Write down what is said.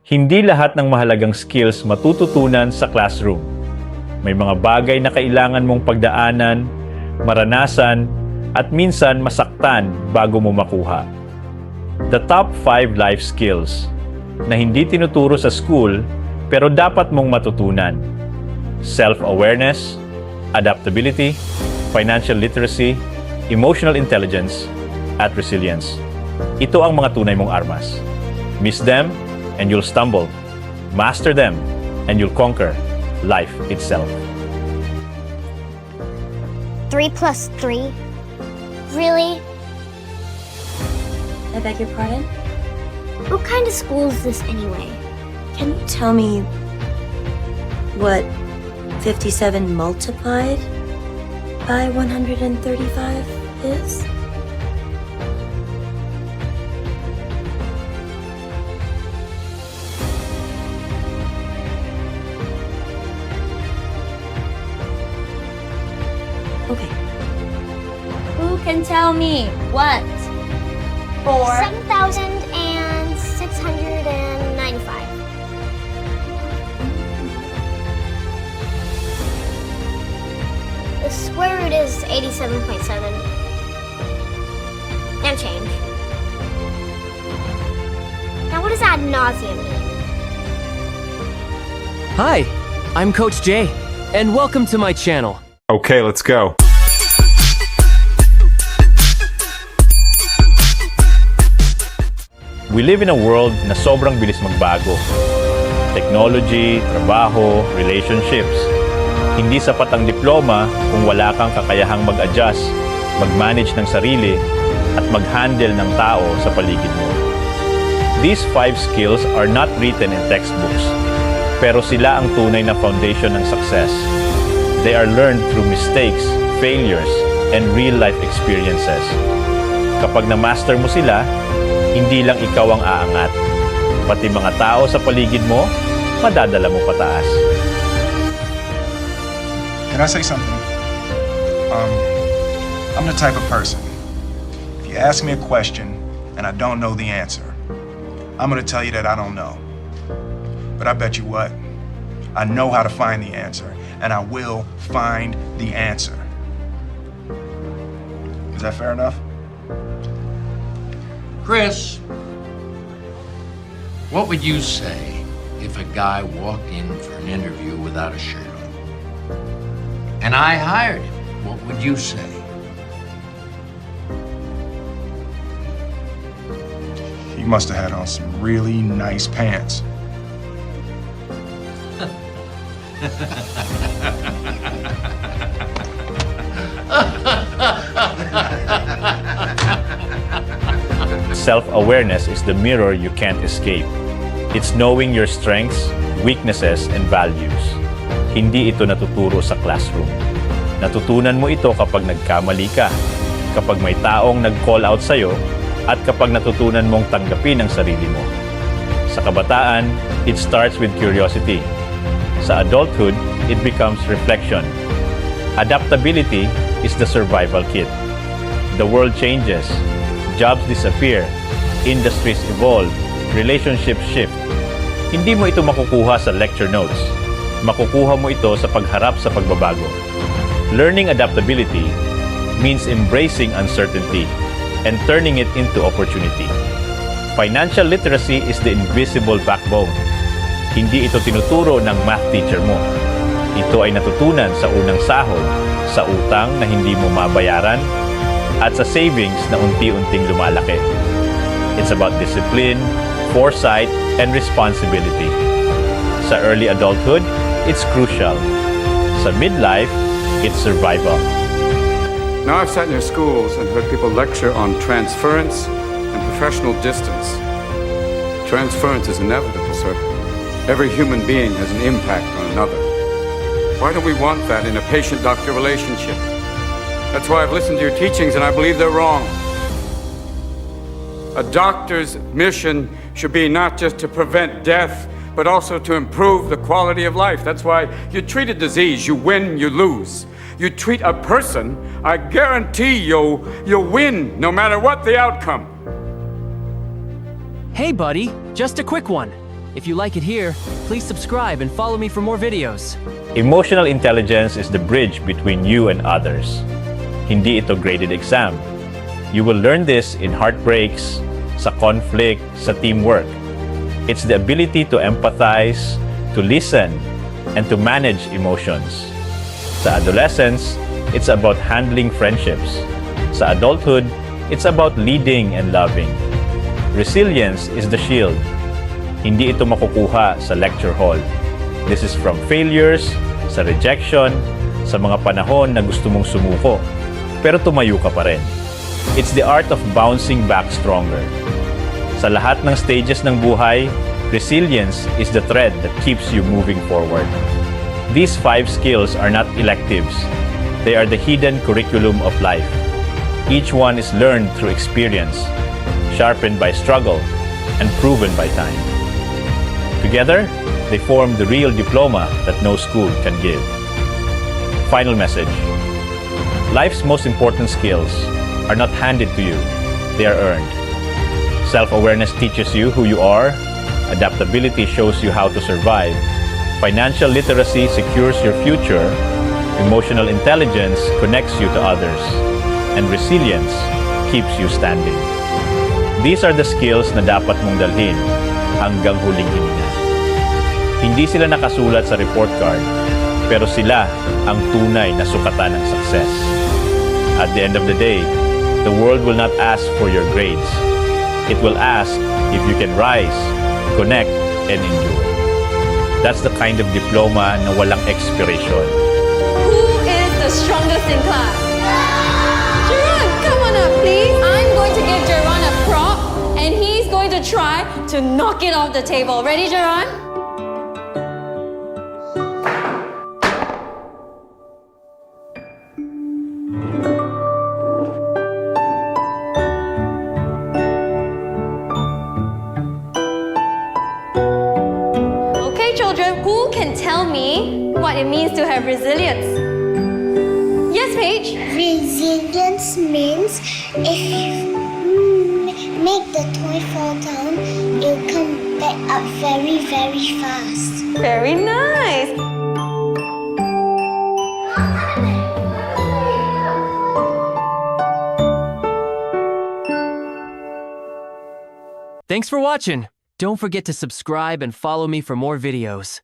Hindi lahat ng mahalagang skills matututunan sa classroom. May mga bagay na kailangan mong pagdaanan, maranasan, at minsan masaktan bago mo makuha. The top 5 life skills na hindi tinuturo sa school pero dapat mong matutunan. Self-awareness, adaptability, financial literacy, emotional intelligence, at resilience. Ito ang mga tunay mong armas. Miss them, and you'll stumble. Master them, and you'll conquer life itself. 3 plus 3? Really? I beg your pardon? What kind of school is this anyway? Can you tell me what 57 multiplied by 135 is? Okay. Who can tell me what? 7,695. The square root is 87.7. And change. Now what does ad nauseum mean? Hi, I'm Coach Jay, and welcome to my channel. Okay, let's go. We live in a world na sobrang bilis magbago. Technology, trabaho, relationships. Hindi sapat ang diploma kung wala kang kakayahang mag-adjust, mag-manage ng sarili, at mag-handle ng tao sa paligid mo. These 5 skills are not written in textbooks, pero sila ang tunay na foundation ng success. They are learned through mistakes, failures, and real-life experiences. Kapag na-master mo sila, hindi lang ikaw ang aangat. Pati mga tao sa paligid mo, madadala mo pataas. Can I say something? I'm the type of person, if you ask me a question and I don't know the answer, I'm gonna tell you that I don't know. But I bet you what? I know how to find the answer, and I will find the answer. Is that fair enough? Chris, what would you say if a guy walked in for an interview without a shirt on? And I hired him. What would you say? He must have had on some really nice pants. Self-awareness is the mirror you can't escape. It's knowing your strengths, weaknesses, and values. Hindi ito natuturo sa classroom. Natutunan mo ito kapag nagkamali ka, kapag may taong nag-call out sa'yo, at kapag natutunan mong tanggapin ang sarili mo. Sa kabataan, it starts with curiosity. Sa adulthood, it becomes reflection. Adaptability is the survival kit. The world changes, jobs disappear, industries evolve, relationships shift. Hindi mo ito makukuha sa lecture notes. Makukuha mo ito sa pagharap sa pagbabago. Learning adaptability means embracing uncertainty and turning it into opportunity. Financial literacy is the invisible backbone. Hindi ito tinuturo ng math teacher mo. Ito ay natutunan sa unang sahod, sa utang na hindi mo mabayaran, at sa savings na unti-unting lumalaki. It's about discipline, foresight, and responsibility. Sa early adulthood, it's crucial. Sa midlife, it's survival. Now, I've sat near schools and heard people lecture on transference and professional distance. Transference is inevitable, sir. Every human being has an impact on another. Why don't we want that in a patient-doctor relationship? That's why I've listened to your teachings and I believe they're wrong. A doctor's mission should be not just to prevent death, but also to improve the quality of life. That's why you treat a disease, you win, you lose. You treat a person, I guarantee you'll win no matter what the outcome. Hey, buddy, just a quick one. If you like it here, please subscribe and follow me for more videos. Emotional intelligence is the bridge between you and others. Hindi ito graded exam. You will learn this in heartbreaks, sa conflict, sa teamwork. It's the ability to empathize, to listen, and to manage emotions. Sa adolescence, it's about handling friendships. Sa adulthood, it's about leading and loving. Resilience is the shield. Hindi ito makukuha sa lecture hall. This is from failures, sa rejection, sa mga panahon na gusto mong sumuko. Pero tumayo ka pa rin. It's the art of bouncing back stronger. Sa lahat ng stages ng buhay, resilience is the thread that keeps you moving forward. These 5 skills are not electives. They are the hidden curriculum of life. Each one is learned through experience, sharpened by struggle, and proven by time. Together, they form the real diploma that no school can give. Final message. Life's most important skills are not handed to you, they are earned. Self-awareness teaches you who you are, adaptability shows you how to survive, financial literacy secures your future, emotional intelligence connects you to others, and resilience keeps you standing. These are the skills na dapat mong dalhin hanggang huling hininga. Hindi sila nakasulat sa report card, pero sila ang tunay na sukatan ng success. At the end of the day, the world will not ask for your grades. It will ask if you can rise, connect, and endure. That's the kind of diploma na walang expiration. Who is the strongest in class? Jeron, come on up, please. I'm going to give Jeron a prop, and he's going to try to knock it off the table. Ready, Jeron? Okay, children, who can tell me what it means to have resilience? Yes, Paige? Resilience means if you make the toy fall down, it'll come back up very, very fast. Very nice. Thanks for watching. Don't forget to subscribe and follow me for more videos.